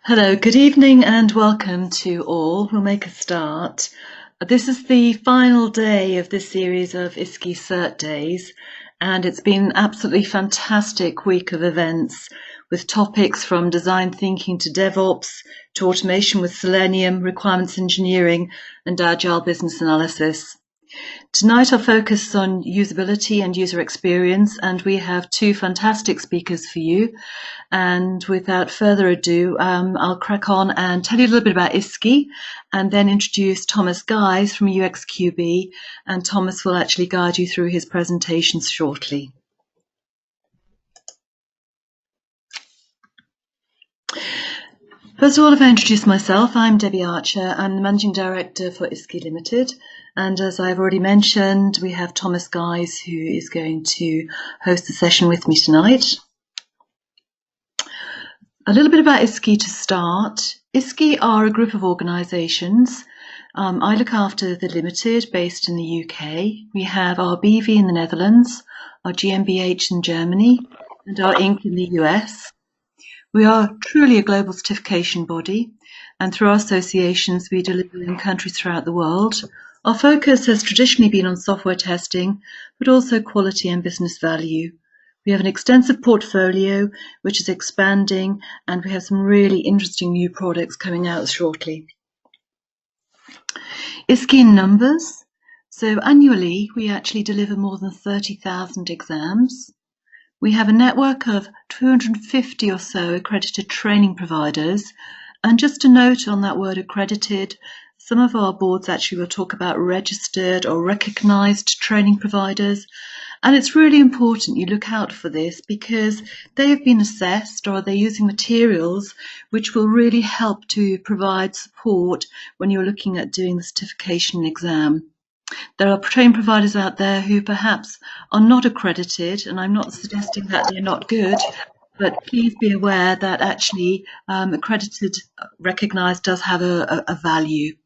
Hello, good evening and welcome to all. We'll make a start. This is the final day of this series of iSQI Cert Days, and it's been an absolutely fantastic week of events with topics from design thinking to DevOps to automation with Selenium, requirements engineering and agile business analysis. Tonight I'll focus on usability and user experience, and we have two fantastic speakers for you. And without further ado, I'll crack on and tell you a little bit about iSQI and then introduce Thomas Geis from UXQB, and Thomas will actually guide you through his presentations shortly. First of all, if I introduce myself, I'm Debbie Archer. I'm the Managing Director for iSQI Limited. And as I've already mentioned, we have Thomas Geis, who is going to host the session with me tonight. A little bit about iSQI to start. iSQI are a group of organisations. I look after the Limited, based in the UK. We have our BV in the Netherlands, our GmbH in Germany, and our Inc. in the US. We are truly a global certification body, and through our associations we deliver in countries throughout the world. Our focus has traditionally been on software testing, but also quality and business value. We have an extensive portfolio which is expanding, and we have some really interesting new products coming out shortly. iSQI in numbers. So annually we actually deliver more than 30,000 exams. We have a network of 250 or so accredited training providers. And just a note on that word accredited, some of our boards actually will talk about registered or recognised training providers. And it's really important you look out for this because they have been assessed or they're using materials which will really help to provide support when you're looking at doing the certification exam. There are training providers out there who perhaps are not accredited, and I'm not suggesting that they're not good, but please be aware that actually accredited, recognised does have a value.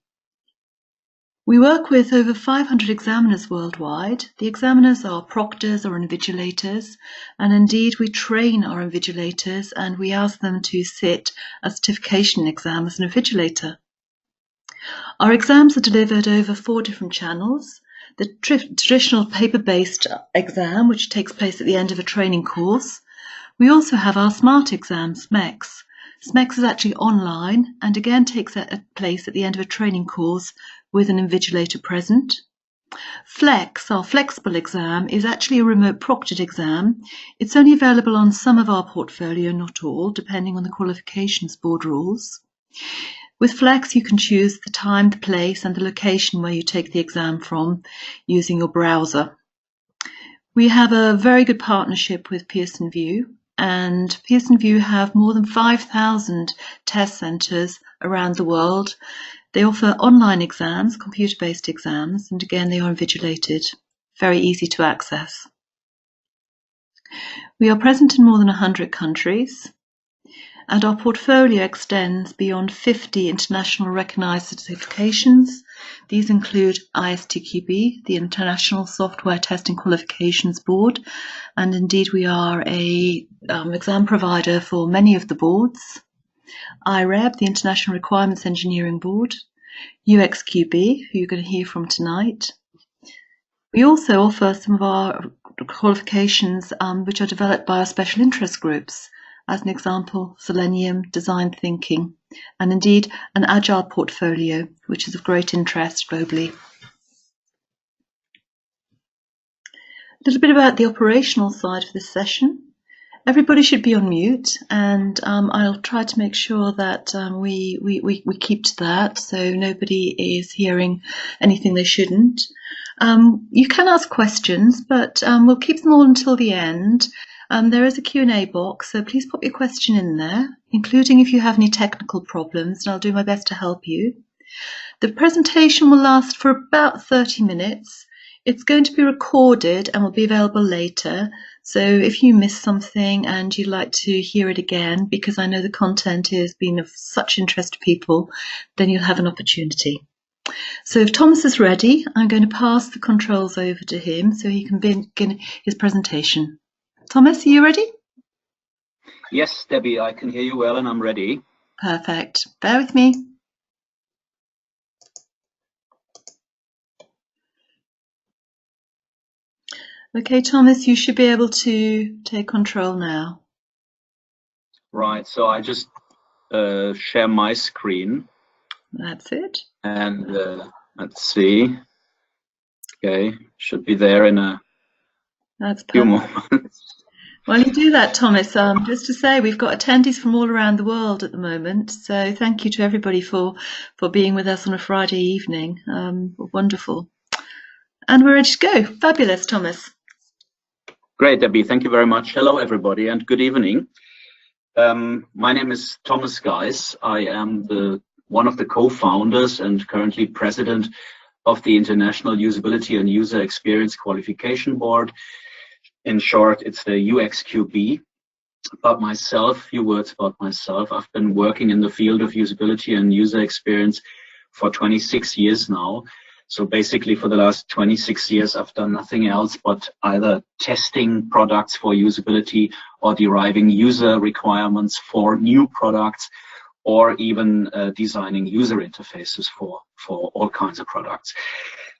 We work with over 500 examiners worldwide. The examiners are proctors or invigilators, and indeed we train our invigilators and we ask them to sit a certification exam as an invigilator. Our exams are delivered over 4 different channels. The traditional paper-based exam, which takes place at the end of a training course. We also have our smart exam, SMEX. SMEX is actually online and again takes place at the end of a training course with an invigilator present. Flex, our flexible exam, is actually a remote proctored exam. It's only available on some of our portfolio, not all, depending on the qualifications board rules. With Flex, you can choose the time, the place, and the location where you take the exam from using your browser. We have a very good partnership with Pearson VUE, and Pearson VUE have more than 5,000 test centres around the world. They offer online exams, computer-based exams, and again, they are invigilated, very easy to access. We are present in more than 100 countries. And our portfolio extends beyond 50 international recognised certifications. These include iSQB, the International Software Testing Qualifications Board, and indeed we are a exam provider for many of the boards. IREB, the International Requirements Engineering Board, UXQB, who you're going to hear from tonight. We also offer some of our qualifications which are developed by our special interest groups. As an example, Selenium, design thinking, and indeed an agile portfolio, which is of great interest globally. A little bit about the operational side of this session. Everybody should be on mute, and I'll try to make sure that we keep to that, so nobody is hearing anything they shouldn't. You can ask questions, but we'll keep them all until the end. There is a Q&A box, so please pop your question in there, including if you have any technical problems, and I'll do my best to help you. The presentation will last for about 30 minutes. It's going to be recorded and will be available later, so if you miss something and you'd like to hear it again, because I know the content has been of such interest to people, then you'll have an opportunity. So if Thomas is ready, I'm going to pass the controls over to him so he can begin his presentation. Thomas, are you ready? Yes, Debbie, I can hear you well and I'm ready. Perfect. Bear with me. Okay, Thomas, you should be able to take control now. Right, so I just share my screen. That's it. And let's see. Okay, should be there in a few moments. While you do that, Thomas, just to say we've got attendees from all around the world at the moment. So thank you to everybody for being with us on a Friday evening. Wonderful. And we're ready to go. Fabulous, Thomas. Great, Debbie. Thank you very much. Hello, everybody, and good evening. My name is Thomas Geis. I am one of the co-founders and currently president of the International Usability and User Experience Qualification Board. In short, it's the UXQB. About myself, a few words about myself. I've been working in the field of usability and user experience for 26 years now. So basically for the last 26 years, I've done nothing else but either testing products for usability or deriving user requirements for new products, or even designing user interfaces for all kinds of products.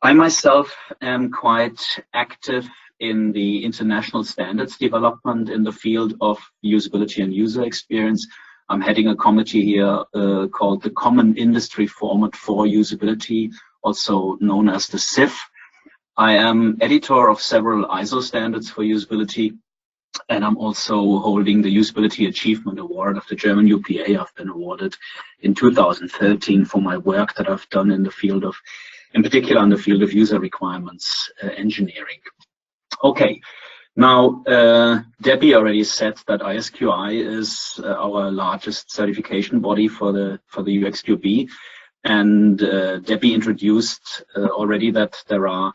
I myself am quite active in the international standards development in the field of usability and user experience. I'm heading a committee here called the Common Industry Format for Usability, also known as the CIF. I am editor of several ISO standards for usability, and I'm also holding the Usability Achievement Award of the German UPA. I've been awarded in 2013 for my work that I've done in the field of, in particular in the field of user requirements engineering. Okay, now Debbie already said that iSQI is our largest certification body for the UXQB, and Debbie introduced already that there are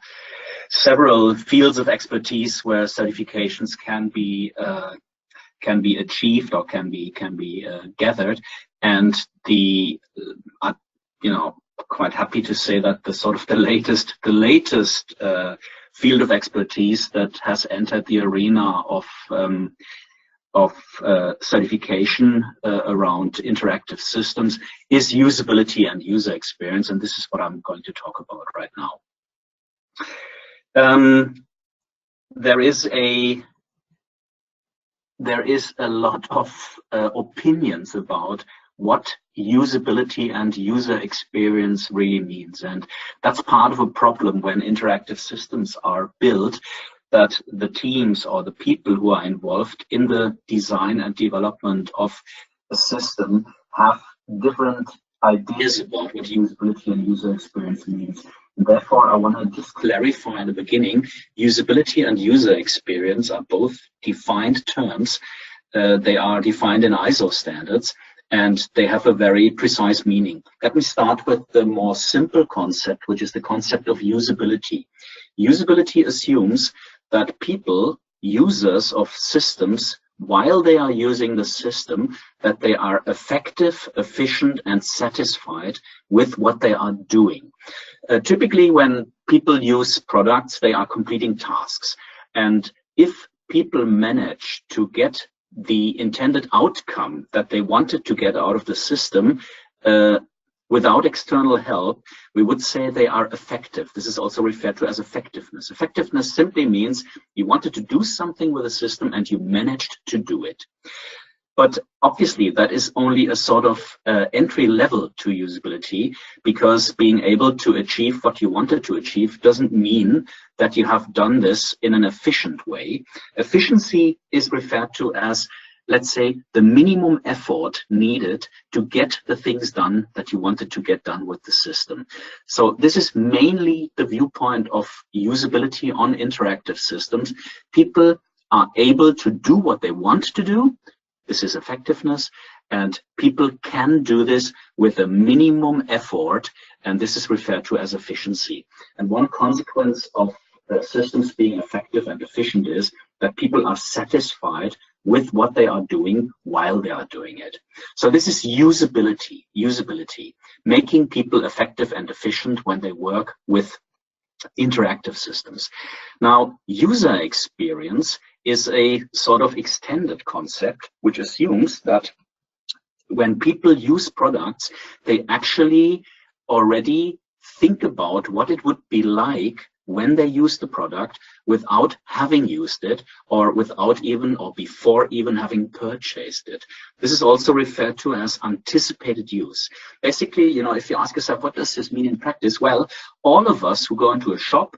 several fields of expertise where certifications can be achieved or can be gathered, and you know, quite happy to say that the latest field of expertise that has entered the arena of certification around interactive systems is usability and user experience, and this is what I'm going to talk about right now. There is a lot of opinions about what usability and user experience really means, and that's part of a problem when interactive systems are built, that the teams or the people who are involved in the design and development of a system have different ideas about what usability and user experience means. Therefore, I want to just clarify in the beginning, usability and user experience are both defined terms. They are defined in ISO standards, and they have a very precise meaning. Let me start with the more simple concept, which is the concept of usability. Usability assumes that people, users of systems, while they are using the system, that they are effective, efficient, and satisfied with what they are doing. Typically, when people use products, they are completing tasks. And if people manage to get the intended outcome that they wanted to get out of the system without external help, we would say they are effective. This is also referred to as effectiveness. Effectiveness simply means you wanted to do something with a system and you managed to do it. But obviously, that is only a sort of entry level to usability, because being able to achieve what you wanted to achieve doesn't mean that you have done this in an efficient way. Efficiency is referred to as, let's say, the minimum effort needed to get the things done that you wanted to get done with the system. So this is mainly the viewpoint of usability on interactive systems. People are able to do what they want to do. This is effectiveness, and people can do this with a minimum effort, and this is referred to as efficiency. And one consequence of systems being effective and efficient is that people are satisfied with what they are doing while they are doing it. So this is usability, making people effective and efficient when they work with interactive systems. Now, user experience is a sort of extended concept which assumes that when people use products, they actually already think about what it would be like when they use the product without having used it, or without even, or before even having purchased it. This is also referred to as anticipated use. Basically, you know, if you ask yourself, what does this mean in practice? Well, all of us who go into a shop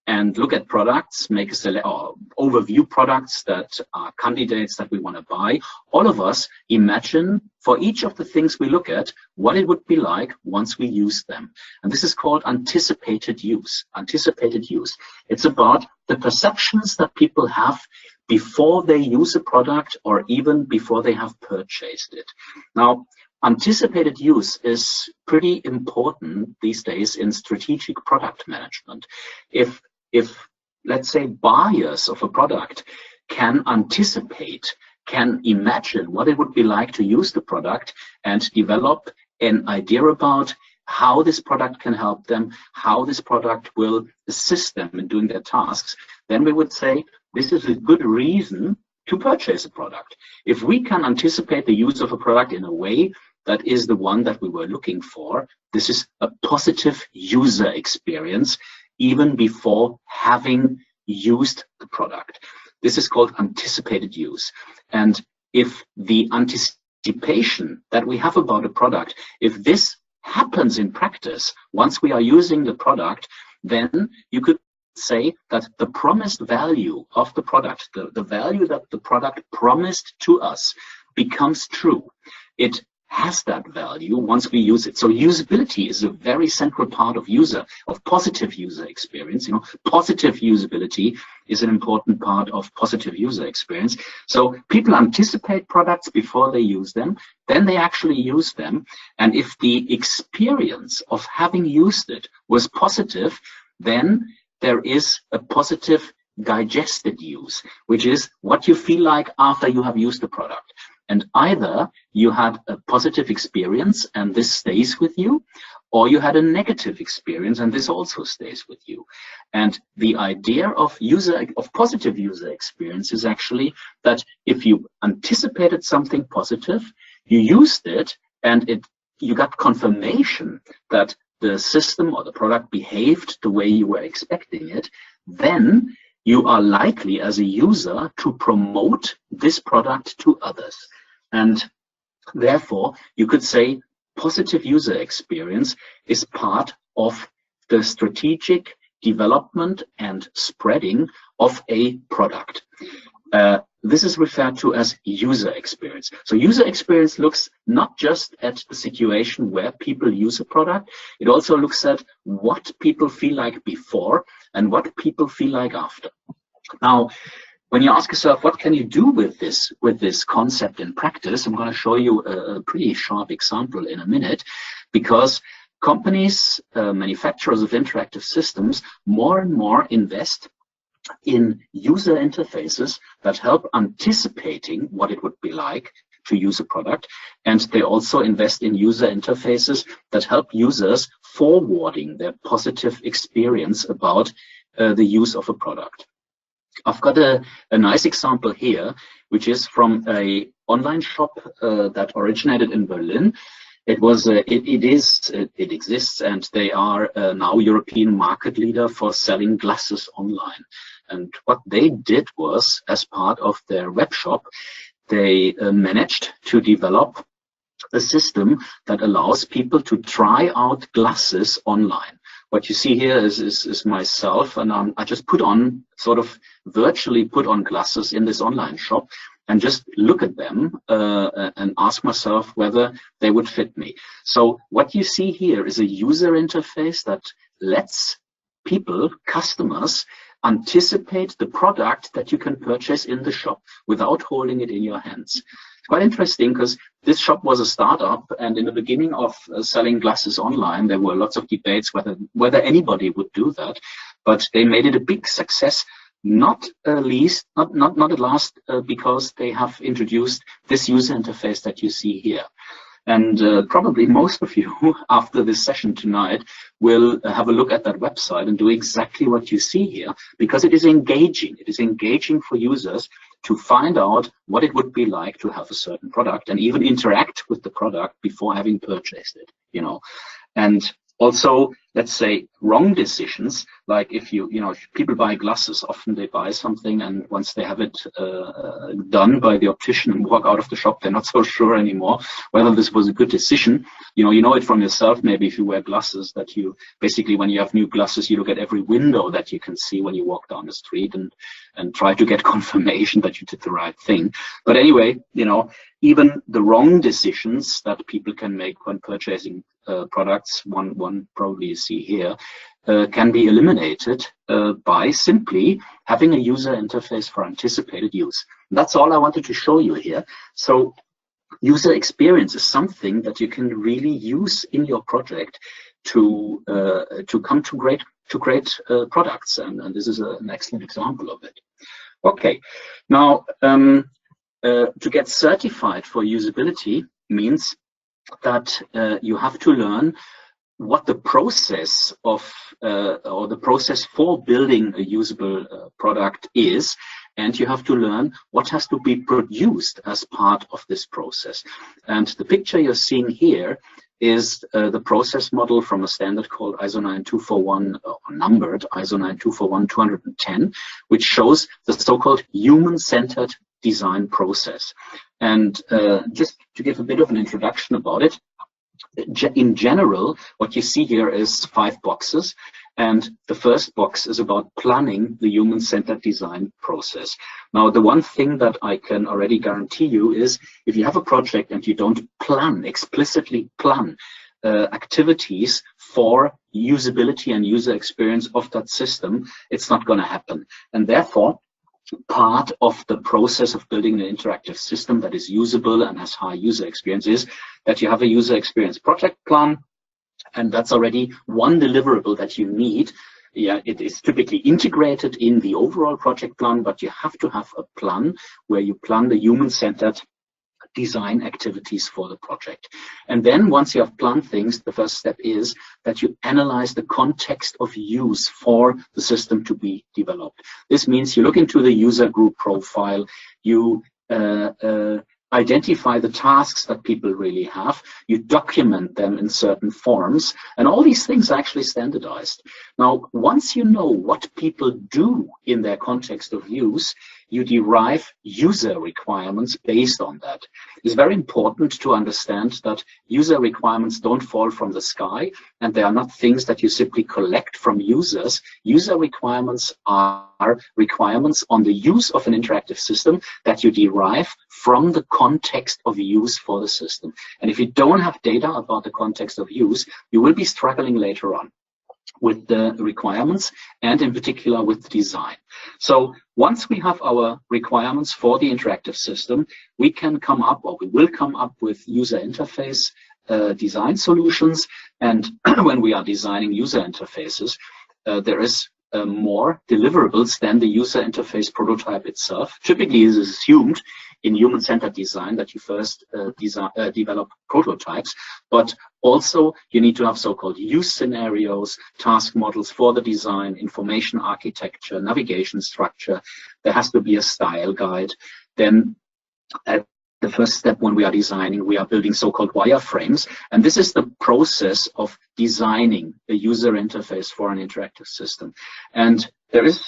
and look at products, make a select or overview products that are candidates that we want to buy, all of us imagine for each of the things we look at what it would be like once we use them. And this is called anticipated use. Anticipated use. It's about the perceptions that people have before they use a product or even before they have purchased it. Now, anticipated use is pretty important these days in strategic product management. If let's say buyers of a product can anticipate, can imagine what it would be like to use the product and develop an idea about how this product can help them, how this product will assist them in doing their tasks, then we would say this is a good reason to purchase a product. If we can anticipate the use of a product in a way that is the one that we were looking for, this is a positive user experience, even before having used the product. This is called anticipated use. And if the anticipation that we have about a product, if this happens in practice, once we are using the product, then you could say that the promised value of the product, the value that the product promised to us, becomes true. It has that value once we use it. So usability is a very central part of positive user experience. You know, positive usability is an important part of positive user experience. So people anticipate products before they use them, then they actually use them. And if the experience of having used it was positive, then there is a positive digested use, which is what you feel like after you have used the product. And either you had a positive experience and this stays with you, or you had a negative experience and this also stays with you. And the idea of positive user experience is actually that if you anticipated something positive, you used it, and you got confirmation that the system or the product behaved the way you were expecting it, then you are likely as a user to promote this product to others. And therefore, you could say positive user experience is part of the strategic development and spreading of a product. This is referred to as user experience. So user experience looks not just at the situation where people use a product, it also looks at what people feel like before and what people feel like after. Now, when you ask yourself, what can you do with this concept in practice, I'm going to show you a pretty sharp example in a minute, because companies, manufacturers of interactive systems, more and more invest in user interfaces that help anticipating what it would be like to use a product. And they also invest in user interfaces that help users forwarding their positive experience about the use of a product. I've got a nice example here, which is from an online shop that originated in Berlin. It exists, and they are now European market leader for selling glasses online. And what they did was, as part of their web shop, they managed to develop a system that allows people to try out glasses online. What you see here is myself, and I just sort of virtually put on glasses in this online shop and just look at them and ask myself whether they would fit me. So what you see here is a user interface that lets people, customers, anticipate the product that you can purchase in the shop without holding it in your hands. It's quite interesting because this shop was a startup, and in the beginning of selling glasses online, there were lots of debates whether anybody would do that, but they made it a big success, not at last because they have introduced this user interface that you see here. And probably most of you, after this session tonight, will have a look at that website and do exactly what you see here, because it is engaging. It is engaging for users, to find out what it would be like to have a certain product and even interact with the product before having purchased it, you know. And also, let's say, wrong decisions, like if people buy glasses, often they buy something, and once they have it done by the optician and walk out of the shop, they're not so sure anymore whether this was a good decision. You know it from yourself, maybe if you wear glasses, that you basically, when you have new glasses, you look at every window that you can see when you walk down the street and try to get confirmation that you did the right thing. But anyway, you know, even the wrong decisions that people can make when purchasing products, one probably you see here, can be eliminated by simply having a user interface for anticipated use. That's all I wanted to show you here. So user experience is something that you can really use in your project to come to great products, and this is an excellent example of it. Okay, now to get certified for usability means that you have to learn what the process of or the process for building a usable product is, and you have to learn what has to be produced as part of this process. And the picture you're seeing here is the process model from a standard called ISO 9241, or numbered ISO 9241-210, which shows the so-called human-centered design process. And just to give a bit of an introduction about it, in general, what you see here is 5 boxes, and the first box is about planning the human-centered design process. Now, the one thing that I can already guarantee you is if you have a project and you don't explicitly plan activities for usability and user experience of that system, it's not going to happen. And therefore, part of the process of building an interactive system that is usable and has high user experience is that you have a user experience project plan, and that's already one deliverable that you need. Yeah, it is typically integrated in the overall project plan, but you have to have a plan where you plan the human-centered design activities for the project. And then once you have planned things, the first step is that you analyze the context of use for the system to be developed. This means you look into the user group profile, you identify the tasks that people really have, you document them in certain forms, and all these things are actually standardized. Now, once you know what people do in their context of use, you derive user requirements based on that. It's very important to understand that user requirements don't fall from the sky, and they are not things that you simply collect from users. User requirements are requirements on the use of an interactive system that you derive from the context of use for the system. And if you don't have data about the context of use, you will be struggling later on with the requirements, and in particular with the design. So once we have our requirements for the interactive system, we can come up, or we will come up with user interface design solutions. And when we are designing user interfaces, there is more deliverables than the user interface prototype itself. Typically, it is assumed in human-centered design that you first develop prototypes, but also you need to have so-called use scenarios, task models for the design, information architecture, navigation structure. There has to be a style guide. Then at the first step when we are designing, we are building so-called wireframes, and this is the process of designing a user interface for an interactive system. And there is,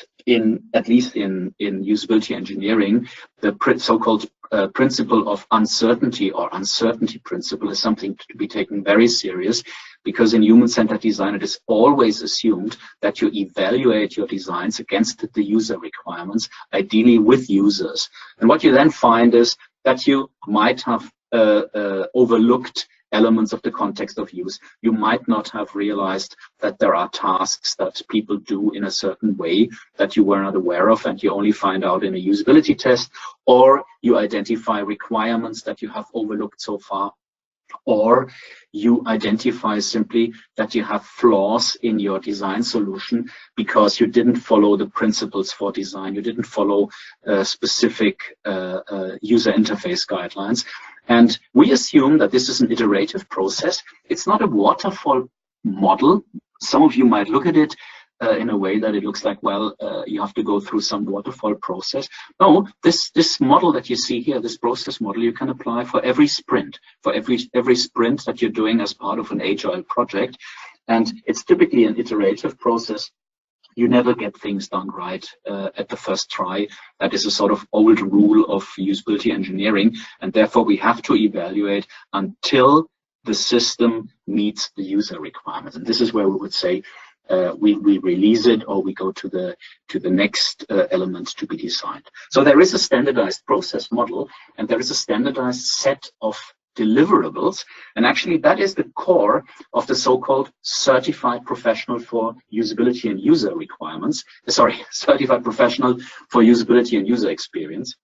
at least in usability engineering, the so-called principle of uncertainty, or uncertainty principle, is something to be taken very serious, because in human-centered design it is always assumed that you evaluate your designs against the user requirements, ideally with users. And what you then find is that you might have overlooked elements of the context of use. You might not have realized that there are tasks that people do in a certain way that you were not aware of, and you only find out in a usability test, or you identify requirements that you have overlooked so far, or you identify simply that you have flaws in your design solution because you didn't follow the principles for design, you didn't follow specific user interface guidelines. And we assume that this is an iterative process. It's not a waterfall model. Some of you might look at it in a way that it looks like, well, you have to go through some waterfall process. No, this model that you see here, this process model, you can apply for every sprint, for every sprint that you're doing as part of an agile project. And it's typically an iterative process. You never get things done right at the first try. That is a sort of old rule of usability engineering, and therefore we have to evaluate until the system meets the user requirements. And this is where we would say we release it, or we go to the next element to be designed. So there is a standardized process model, and there is a standardized set of deliverables, and actually that is the core of the so-called certified professional for usability and user requirements. Certified professional for usability and user experience.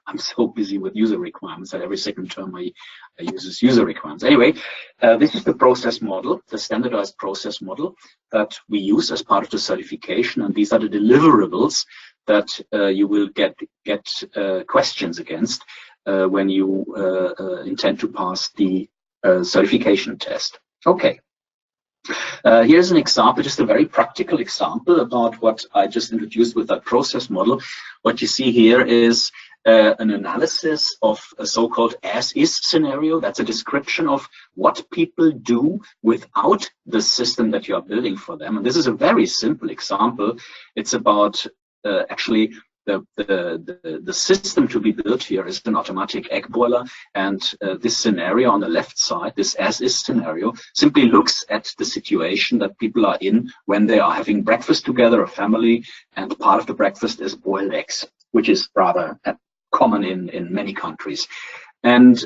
I'm so busy with user requirements that every second term I use user requirements. Anyway, this is the process model, the standardized process model that we use as part of the certification, and these are the deliverables that you will get questions against when you intend to pass the certification test. Okay. Here's an example, just a very practical example about what I just introduced with that process model. What you see here is an analysis of a so-called as-is scenario. That's a description of what people do without the system that you are building for them. And this is a very simple example. It's about actually the system to be built here is an automatic egg boiler, and this scenario on the left side, this as-is scenario, simply looks at the situation that people are in when they are having breakfast together, a family, and part of the breakfast is boiled eggs, which is rather common in many countries. And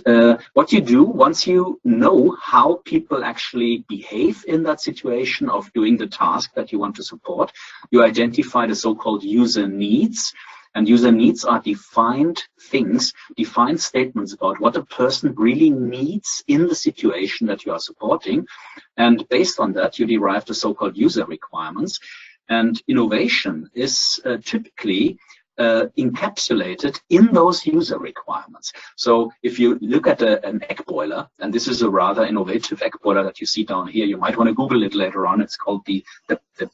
what you do once you know how people actually behave in that situation of doing the task that you want to support, you identify the so-called user needs. And user needs are defined things, defined statements about what a person really needs in the situation that you are supporting. And based on that, you derive the so-called user requirements. And innovation is typically encapsulated in those user requirements. So if you look at an egg boiler, and this is a rather innovative egg boiler that you see down here, you might want to Google it later on. It's called the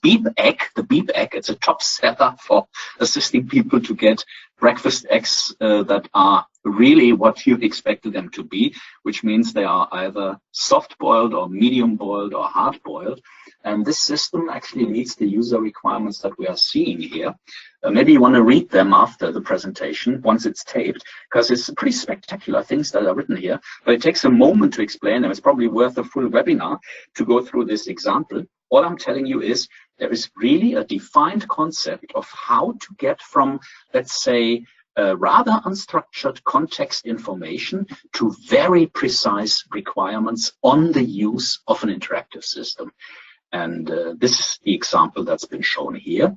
beep egg. The beep egg, it's a top seller for assisting people to get breakfast eggs that are really what you expected them to be, which means they are either soft boiled or medium boiled or hard boiled. And this system actually meets the user requirements that we are seeing here. Maybe you want to read them after the presentation, once it's taped, because it's pretty spectacular things that are written here. But it takes a moment to explain them. It's probably worth a full webinar to go through this example. All I'm telling you is there is really a defined concept of how to get from, let's say, rather unstructured context information to very precise requirements on the use of an interactive system. And this is the example that's been shown here.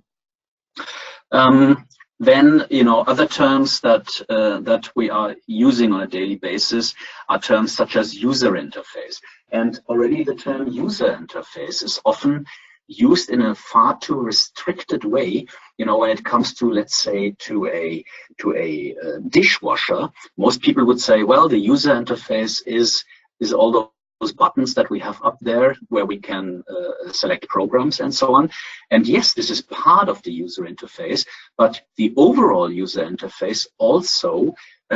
Then, other terms that we are using on a daily basis are terms such as user interface. And already the term user interface is often used in a far too restricted way. When it comes to, let's say, to a dishwasher, most people would say, well, the user interface is all those buttons that we have up there where we can select programs and so on. And yes, this is part of the user interface, but the overall user interface also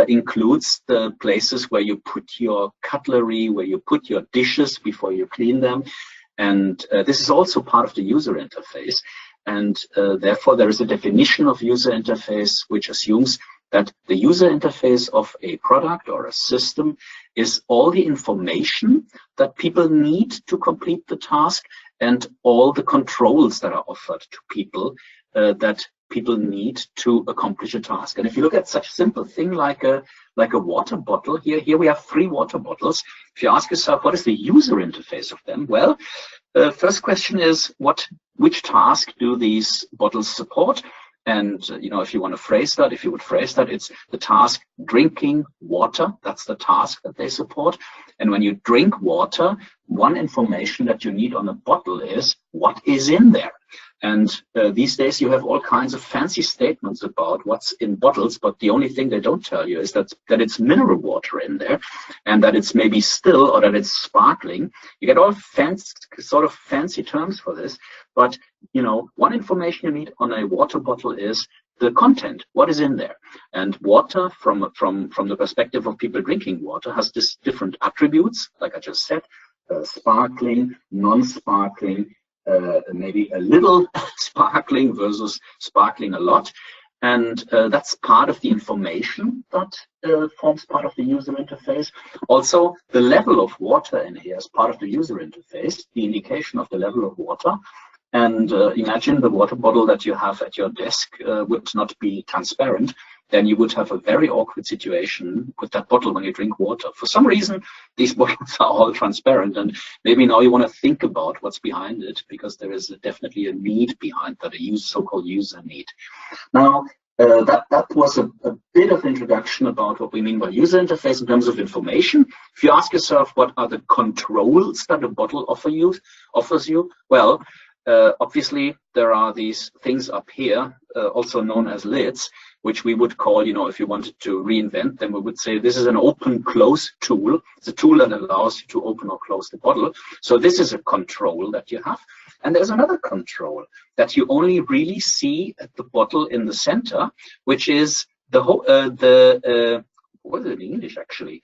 includes the places where you put your cutlery, where you put your dishes before you clean them. And this is also part of the user interface. And therefore, there is a definition of user interface which assumes that the user interface of a product or a system is all the information that people need to complete the task and all the controls that are offered to people that people need to accomplish a task. And if you look at such a simple thing like a water bottle, here we have 3 water bottles. If you ask yourself, what is the user interface of them? Well, the first question is, which task do these bottles support? And, if you want to phrase that, it's the task drinking water. That's the task that they support. And when you drink water, one information that you need on a bottle is what is in there. And these days you have all kinds of fancy statements about what's in bottles, but the only thing they don't tell you is that it's mineral water in there, and that it's maybe still or that it's sparkling. You get all fancy terms for this, but you know, one information you need on a water bottle is the content, what is in there. And water, from the perspective of people drinking water, has this different attributes, like I just said, sparkling, non-sparkling, maybe a little sparkling versus sparkling a lot. And that's part of the information that forms part of the user interface. Also, the level of water in here is part of the user interface, the indication of the level of water. And imagine the water bottle that you have at your desk would not be transparent. Then you would have a very awkward situation with that bottle when you drink water. For some reason, these bottles are all transparent, and maybe now you want to think about what's behind it, because there is definitely a need behind that, a so-called user need. Now, that was a bit of introduction about what we mean by user interface in terms of information. If you ask yourself, what are the controls that a bottle offers you? Well, obviously, there are these things up here, also known as lids, which we would call, you know, if you wanted to reinvent them, we would say this is an open-close tool. It's a tool that allows you to open or close the bottle. So this is a control that you have. And there's another control that you only really see at the bottle in the center, which is what is it in English, actually?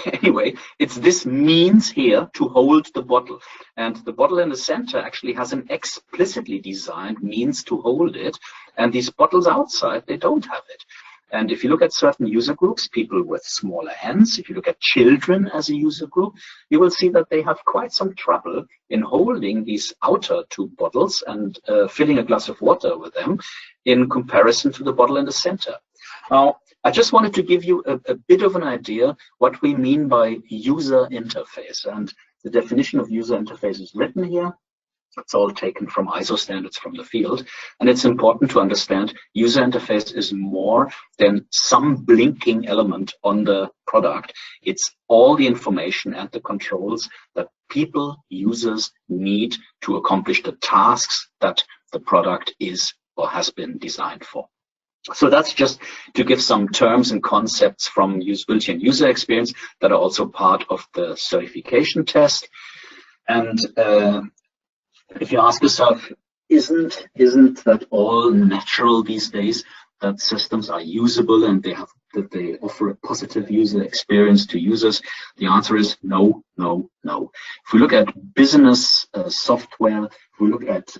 Anyway, it's this means here to hold the bottle, and the bottle in the center actually has an explicitly designed means to hold it, and these bottles outside, they don't have it. And if you look at certain user groups, people with smaller hands, if you look at children as a user group, you will see that they have quite some trouble in holding these outer two bottles and filling a glass of water with them in comparison to the bottle in the center. Now, I just wanted to give you a bit of an idea what we mean by user interface. And the definition of user interface is written here. It's all taken from ISO standards from the field. And it's important to understand user interface is more than some blinking element on the product. It's all the information and the controls that people, users need to accomplish the tasks that the product is or has been designed for. So that's just to give some terms and concepts from usability and user experience that are also part of the certification test. And if you ask yourself, isn't that all natural these days, that systems are usable and that they offer a positive user experience to users? The answer is no, no, no. If we look at business software, if we look at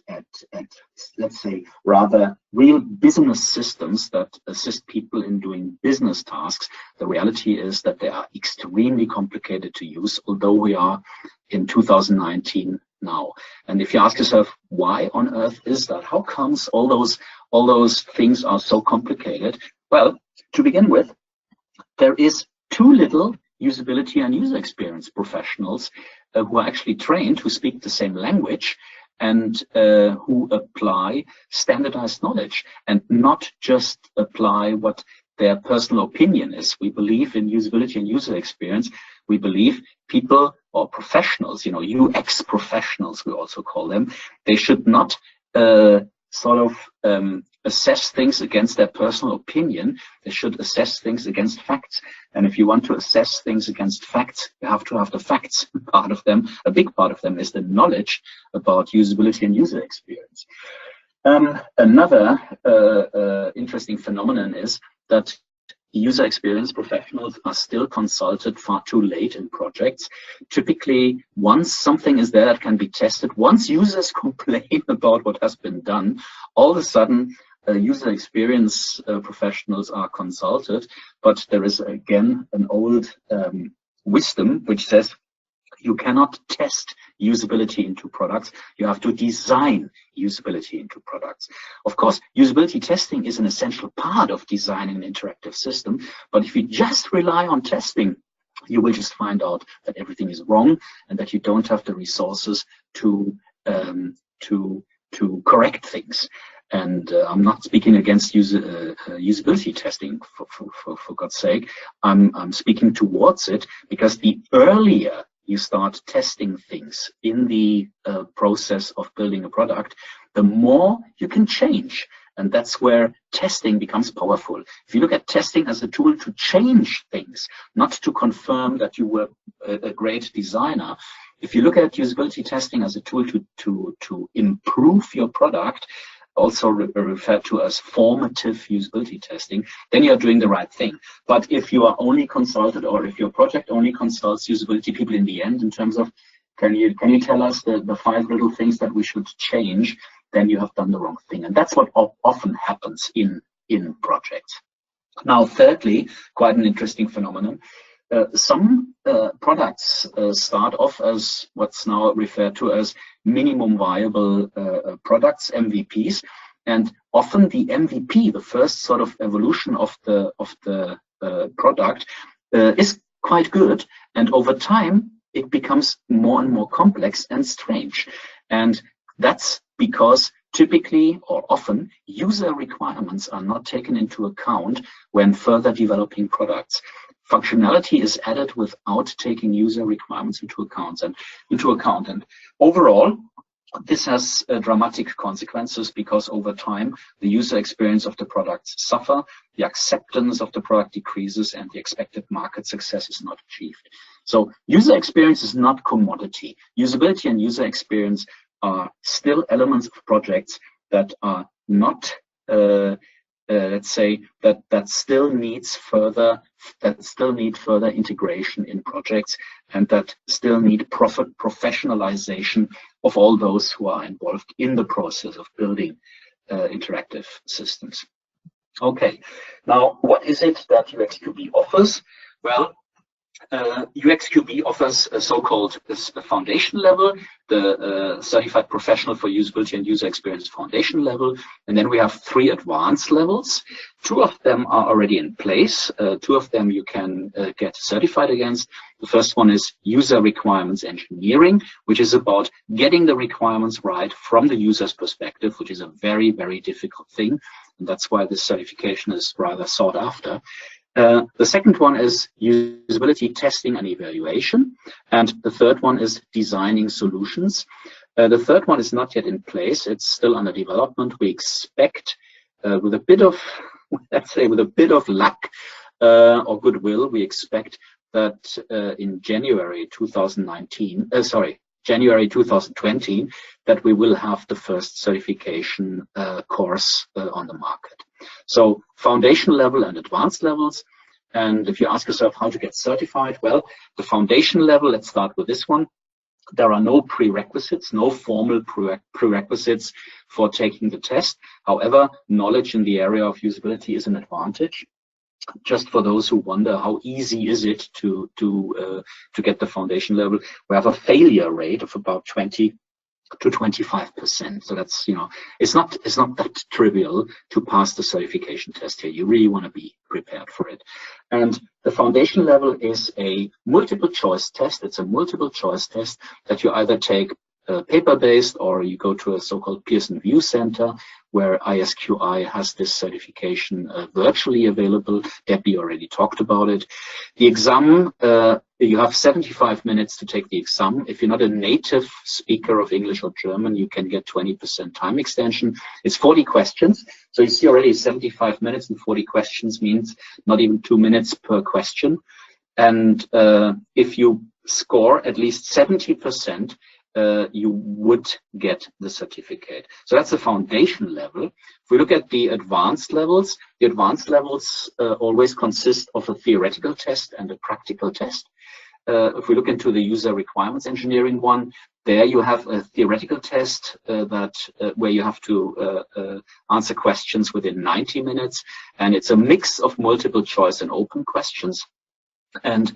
let's say rather real business systems that assist people in doing business tasks, the reality is that they are extremely complicated to use, although we are in 2019 now. And if you ask yourself, why on earth is that? How comes all those things are so complicated? Well, to begin with, there is too little usability and user experience professionals who are actually trained, who speak the same language, and who apply standardized knowledge and not just apply what their personal opinion is. We believe in usability and user experience. We believe people or professionals, you know, UX professionals, we also call them, they should not assess things against their personal opinion. They should assess things against facts. And if you want to assess things against facts, you have to have the facts. Part of them, a big part of them, is the knowledge about usability and user experience. Another interesting phenomenon is that user experience professionals are still consulted far too late in projects. Typically, once something is there that can be tested, once users complain about what has been done, all of a sudden user experience professionals are consulted. But there is again an old wisdom which says you cannot test usability into products. You have to design usability into products. Of course, usability testing is an essential part of designing an interactive system. But if you just rely on testing, you will just find out that everything is wrong and that you don't have the resources to correct things. And I'm not speaking against usability testing, for God's sake. I'm speaking towards it, because the earlier you start testing things in the process of building a product, the more you can change. And that's where testing becomes powerful. If you look at testing as a tool to change things, not to confirm that you were a great designer, if you look at usability testing as a tool to improve your product, also referred to as formative usability testing, then you're doing the right thing. But if you are only consulted, or if your project only consults usability people in the end in terms of, can you tell us the 5 little things that we should change, then you have done the wrong thing. And that's what often happens in projects. Now, thirdly, quite an interesting phenomenon. Some products start off as what's now referred to as minimum viable products, MVPs, and often the MVP, the first sort of evolution of the product, is quite good, and over time it becomes more and more complex and strange. And that's because typically, or often, user requirements are not taken into account when further developing products. Functionality is added without taking user requirements into account. And overall, this has dramatic consequences, because over time, the user experience of the products suffer, the acceptance of the product decreases, and the expected market success is not achieved. So user experience is not commodity. Usability and user experience are still elements of projects that are not, let's say, that still need further integration in projects, and that still need professionalization of all those who are involved in the process of building interactive systems. Okay, now what is it that UXQB offers? Well, UXQB offers a so-called foundation level, the Certified Professional for Usability and User Experience foundation level, and then we have 3 advanced levels. 2 of them are already in place. 2 of them you can get certified against. The first one is User Requirements Engineering, which is about getting the requirements right from the user's perspective, which is a very, very difficult thing, and that's why this certification is rather sought after. The second one is usability testing and evaluation, and the third one is designing solutions. The third one is not yet in place; it's still under development. We expect, with a bit of, let's say, with a bit of luck or goodwill, we expect that in January 2020, that we will have the first certification course on the market. So foundation level and advanced levels. And if you ask yourself how to get certified, well, the foundation level, let's start with this one. There are no prerequisites, no formal prerequisites for taking the test. However, knowledge in the area of usability is an advantage. Just for those who wonder how easy is it to get the foundation level, we have a failure rate of about 20 to 25%. So that's, it's not that trivial to pass the certification test here. You really want to be prepared for it. And the foundation level is a multiple choice test. It's a multiple choice test that you either take paper-based, or you go to a so-called Pearson View Center, where iSQI has this certification virtually available. Debbie already talked about it. The exam, you have 75 minutes to take the exam. If you're not a native speaker of English or German, you can get 20% time extension. It's 40 questions. So you see already 75 minutes and 40 questions means not even 2 minutes per question. And if you score at least 70%, you would get the certificate. So that's the foundation level. If we look at the advanced levels always consist of a theoretical test and a practical test. If we look into the user requirements engineering one, there you have a theoretical test where you have to answer questions within 90 minutes, and it's a mix of multiple choice and open questions. And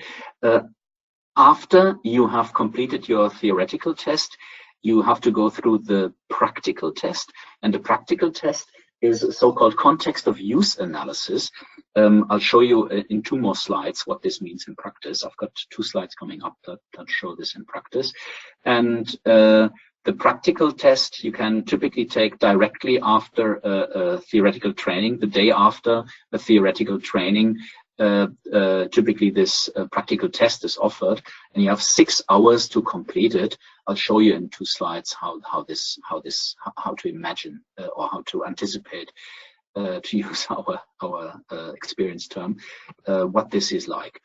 after you have completed your theoretical test, you have to go through the practical test, and the practical test is a so-called context of use analysis. I'll show you in 2 more slides what this means in practice. I've got 2 slides coming up that show this in practice. And the practical test you can typically take directly after a theoretical training, the day after a theoretical training. typically this practical test is offered, and you have 6 hours to complete it. I'll show you in 2 slides how to imagine or how to anticipate, to use our experience term, what this is like.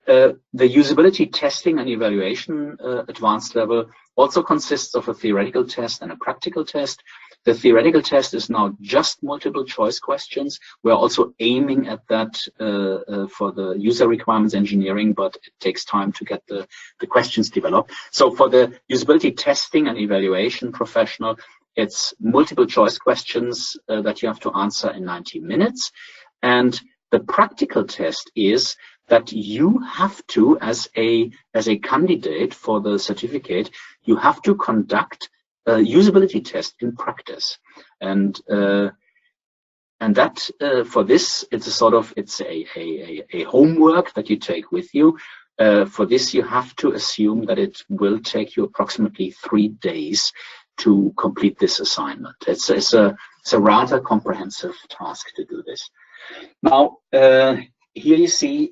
The usability testing and evaluation advanced level also consists of a theoretical test and a practical test. The theoretical test is now just multiple choice questions. We're also aiming at that for the user requirements engineering, but it takes time to get the questions developed. So for the usability testing and evaluation professional, it's multiple choice questions that you have to answer in 90 minutes. And the practical test is that you have to, as a candidate for the certificate, you have to conduct a usability test in practice. And that for this, it's a homework that you take with you. For this, you have to assume that it will take you approximately 3 days to complete this assignment. It's a rather comprehensive task to do this. Now, here you see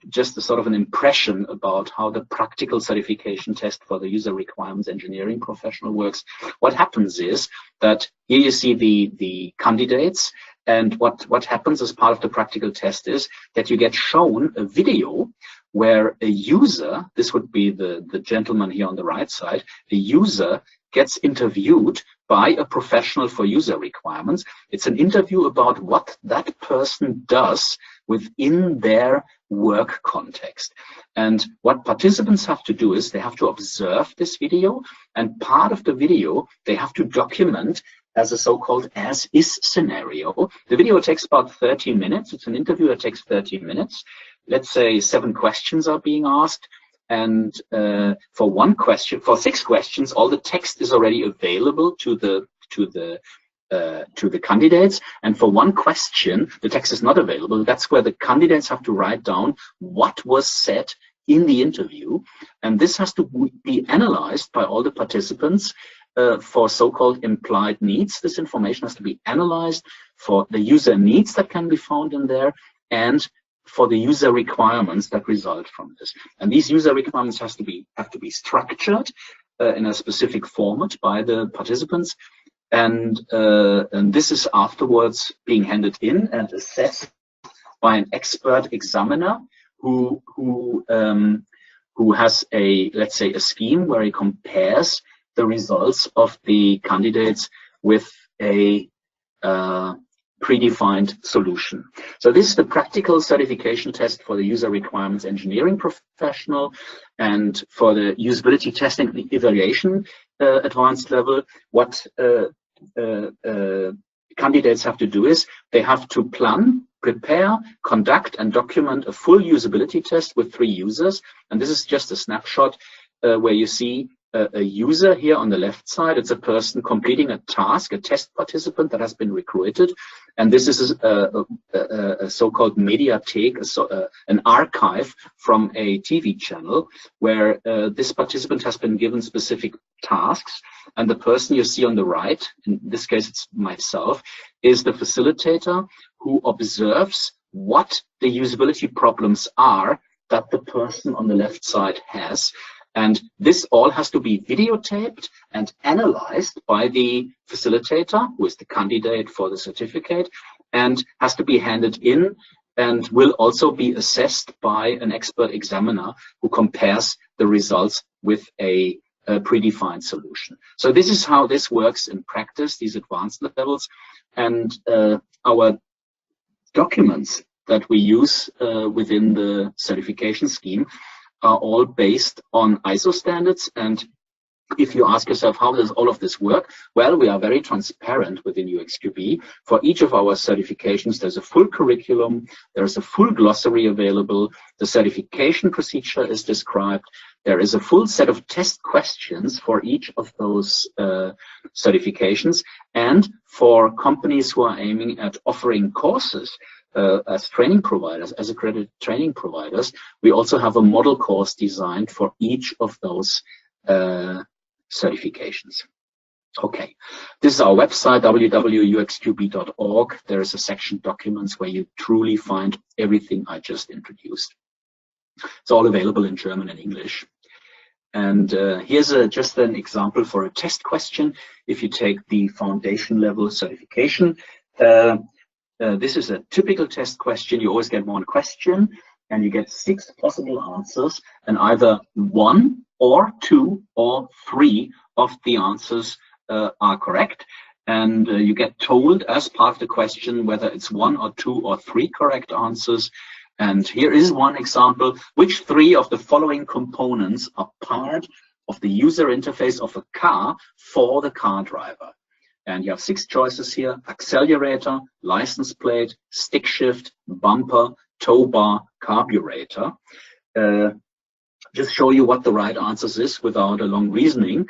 just a sort of an impression about how the practical certification test for the user requirements engineering professional works. What happens is that here you see the candidates, and what happens as part of the practical test is that you get shown a video where a user, this would be the gentleman here on the right side, the user gets interviewed by a professional for user requirements. It's an interview about what that person does within their work context. And what participants have to do is they have to observe this video, and part of the video they have to document as a so-called as-is scenario. The video takes about 30 minutes. It's an interview that takes 30 minutes. Let's say 7 questions are being asked. And for 6 questions, all the text is already available to the candidates. And for 1 question, the text is not available. That's where the candidates have to write down what was said in the interview. And this has to be analyzed by all the participants for so-called implied needs. This information has to be analyzed for the user needs that can be found in there, and for the user requirements that result from this. And these user requirements have to be structured in a specific format by the participants. And this is afterwards being handed in and assessed by an expert examiner who has let's say a scheme where he compares the results of the candidates with a predefined solution. So this is the practical certification test for the user requirements engineering professional. And for the usability testing and evaluation advanced level, what candidates have to do is they have to plan, prepare, conduct, and document a full usability test with 3 users. And this is just a snapshot where you see a user here on the left side. It's a person completing a task, a test participant that has been recruited. And this is a so-called mediathek, an archive from a TV channel where this participant has been given specific tasks. And the person you see on the right, in this case it's myself, is the facilitator who observes what the usability problems are that the person on the left side has. And this all has to be videotaped and analyzed by the facilitator, who is the candidate for the certificate, and has to be handed in and will also be assessed by an expert examiner who compares the results with a predefined solution. So this is how this works in practice, these advanced levels. And our documents that we use within the certification scheme are all based on ISO standards. And if you ask yourself, how does all of this work? Well, we are very transparent within UXQB. For each of our certifications, there's a full curriculum, there's a full glossary available, the certification procedure is described, there is a full set of test questions for each of those certifications. And for companies who are aiming at offering courses, as training providers, as accredited training providers, we also have a model course designed for each of those certifications. Okay, this is our website, www.uxqb.org. There is a section documents where you truly find everything I just introduced. It's all available in German and English. And here's just an example for a test question. If you take the foundation level certification, this is a typical test question. You always get one question and you get 6 possible answers, and either 1 or 2 or 3 of the answers are correct. And you get told as part of the question whether it's 1 or 2 or 3 correct answers. And here is one example. Which 3 of the following components are part of the user interface of a car for the car driver? And you have 6 choices here: accelerator, license plate, stick shift, bumper, tow bar, carburetor. Just show you what the right answers is without a long reasoning.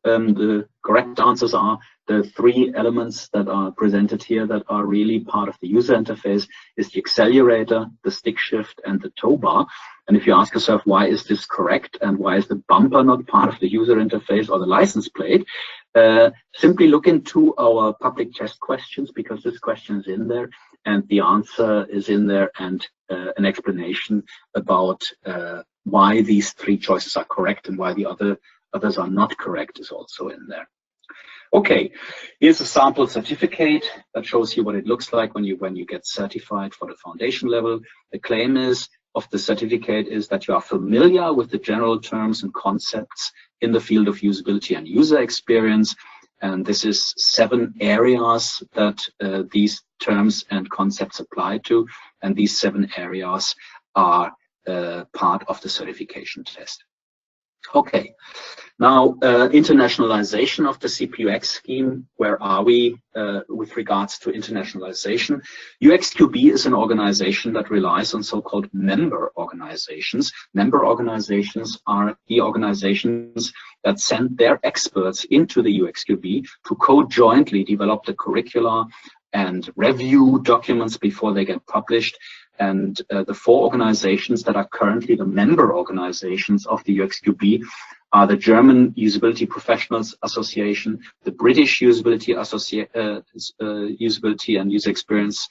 The correct answers are the 3 elements that are presented here that are really part of the user interface is the accelerator, the stick shift, and the tow bar. And if you ask yourself, why is this correct and why is the bumper not part of the user interface or the license plate, simply look into our public test questions, because this question is in there and the answer is in there, and an explanation about why these 3 choices are correct and why the others are not correct is also in there. Okay, here's a sample certificate that shows you what it looks like when you get certified for the foundation level. The claim of the certificate is that you are familiar with the general terms and concepts in the field of usability and user experience. And this is 7 areas that these terms and concepts apply to. And these 7 areas are part of the certification test. Okay, now internationalization of the CPUX scheme. Where are we with regards to internationalization? UXQB is an organization that relies on so-called member organizations. Member organizations are the organizations that send their experts into the UXQB to co-jointly develop the curricula and review documents before they get published. And the 4 organizations that are currently the member organizations of the UXQB are the German Usability Professionals Association, the British Usability and User Experience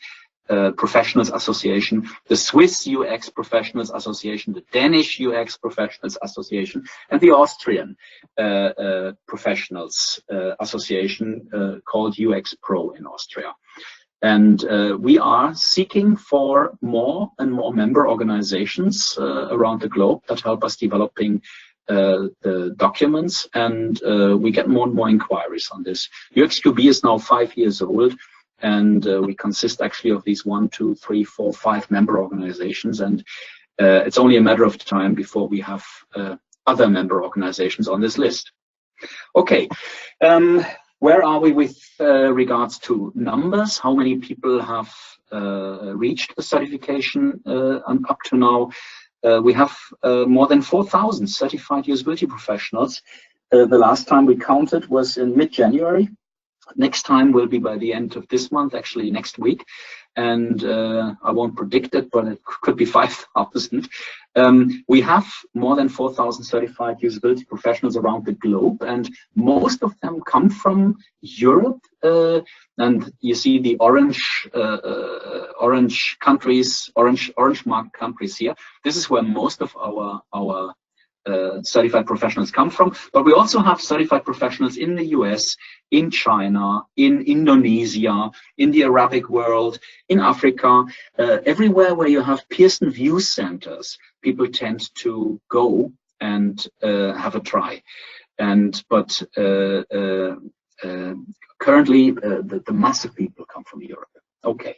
Professionals Association, the Swiss UX Professionals Association, the Danish UX Professionals Association, and the Austrian Professionals Association called UX Pro in Austria. And we are seeking for more and more member organizations around the globe that help us developing the documents, and we get more and more inquiries on this. UXQB is now 5 years old, and we consist actually of these 1, 2, 3, 4, 5 member organizations, and it's only a matter of time before we have other member organizations on this list. Okay. Where are we with regards to numbers? How many people have reached the certification up to now? We have more than 4,000 certified usability professionals. The last time we counted was in mid-January. Next time will be by the end of this month, actually next week. And I won't predict it, but it could be 5,000. We have more than 4,000 certified usability professionals around the globe, and most of them come from Europe. And you see the orange countries, orange marked countries here. This is where most of our certified professionals come from, but we also have certified professionals in the US, in China, in Indonesia, in the Arabic world, in Africa, everywhere where you have Pearson View centers, people tend to go and have a try. But currently the mass of people come from Europe. Okay,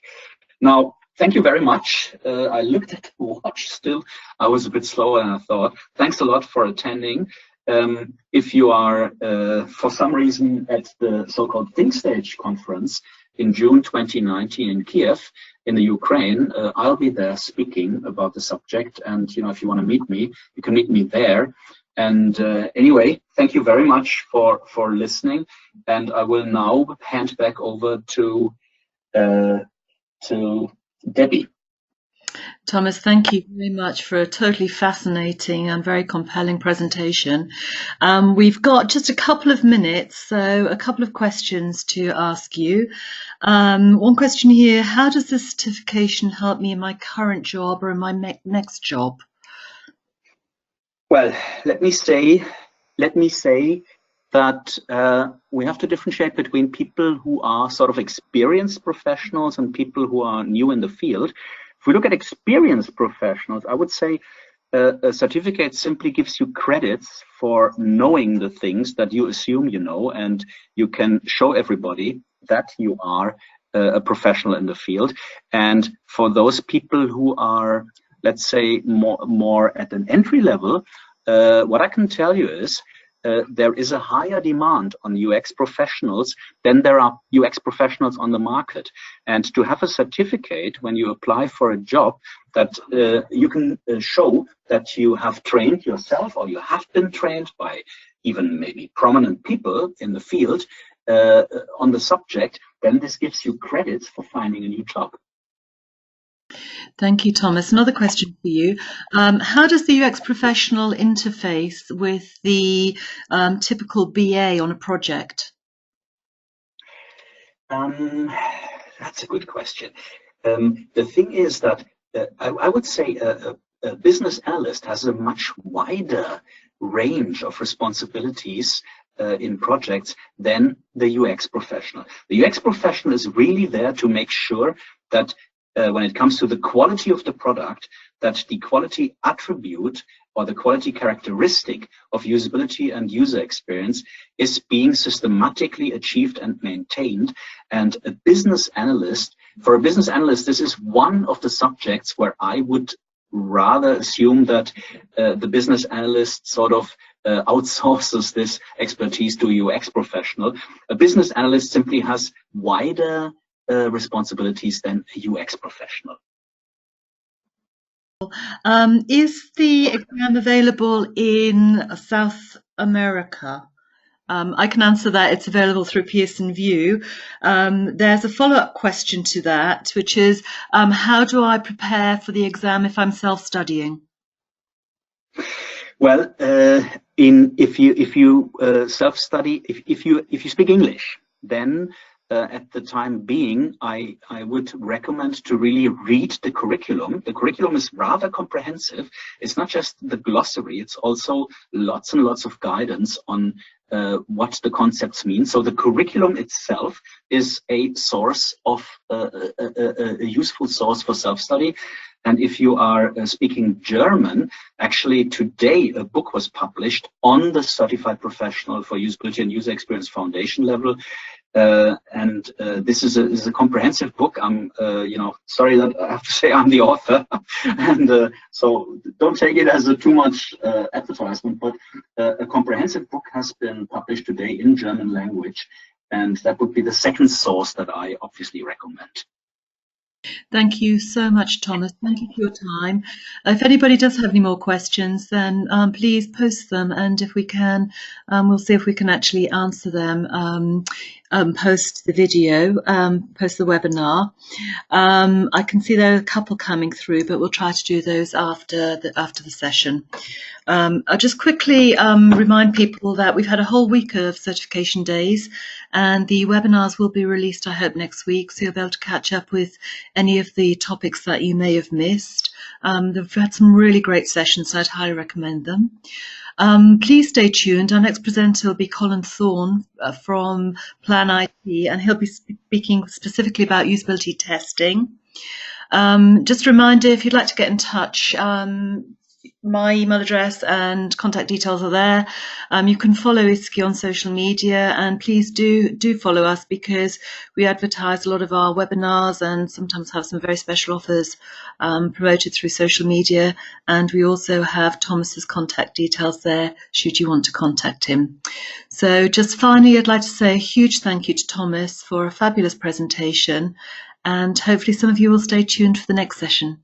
now thank you very much. I looked at the watch still. I was a bit slower than I thought. Thanks a lot for attending. If you are, for some reason, at the so-called ThinkStage conference in June 2019 in Kiev, in the Ukraine, I'll be there speaking about the subject. And if you want to meet me, you can meet me there. And anyway, thank you very much for listening. And I will now hand back over to Debbie. Thomas, thank you very much for a totally fascinating and very compelling presentation. We've got just a couple of minutes, so a couple of questions to ask you. One question here, how does this certification help me in my current job or in my next job? Well, let me say that we have to differentiate between people who are sort of experienced professionals and people who are new in the field. If we look at experienced professionals, I would say a certificate simply gives you credits for knowing the things that you assume you know, and you can show everybody that you are a professional in the field. And for those people who are, let's say, more at an entry level, what I can tell you is there is a higher demand on UX professionals than there are UX professionals on the market. And to have a certificate when you apply for a job that you can show that you have trained yourself or you have been trained by even maybe prominent people in the field on the subject, then this gives you credits for finding a new job. Thank you, Thomas. Another question for you. How does the UX professional interface with the typical BA on a project? That's a good question. The thing is that I would say a business analyst has a much wider range of responsibilities in projects than the UX professional. The UX professional is really there to make sure that when it comes to the quality of the product, that the quality attribute or the quality characteristic of usability and user experience is being systematically achieved and maintained. And a business analyst, for a business analyst, this is one of the subjects where I would rather assume that the business analyst sort of outsources this expertise to a UX professional. A business analyst simply has wider responsibilities than a UX professional. Is the exam available in South America? I can answer that. It's available through Pearson VUE. There's a follow-up question to that, which is, how do I prepare for the exam if I'm self-studying? Well, if you self-study, if you speak English, then at the time being, I would recommend to really read the curriculum. The curriculum is rather comprehensive. It's not just the glossary, it's also lots and lots of guidance on what the concepts mean. So the curriculum itself is a source of a useful source for self-study. And if you are speaking German, actually today a book was published on the Certified Professional for Usability and User Experience Foundation level. This is a comprehensive book. I'm sorry that I have to say I'm the author, and so don't take it as a too much advertisement, but a comprehensive book has been published today in German language, and that would be the second source that I obviously recommend. Thank you so much, Thomas. Thank you for your time. If anybody does have any more questions, then please post them, and if we can, we'll see if we can actually answer them post the video, post the webinar. I can see there are a couple coming through, but we'll try to do those after the session. I'll just quickly remind people that we've had a whole week of certification days, and the webinars will be released, I hope, next week, so you'll be able to catch up with any of the topics that you may have missed. We've had some really great sessions, so I'd highly recommend them. Please stay tuned. Our next presenter will be Colin Thorne from Plan IT, and he'll be speaking specifically about usability testing. Just a reminder, if you'd like to get in touch, my email address and contact details are there. You can follow iSQI on social media, and please do follow us, because we advertise a lot of our webinars and sometimes have some very special offers promoted through social media. And we also have Thomas's contact details there should you want to contact him. So just finally, I'd like to say a huge thank you to Thomas for a fabulous presentation, and hopefully some of you will stay tuned for the next session.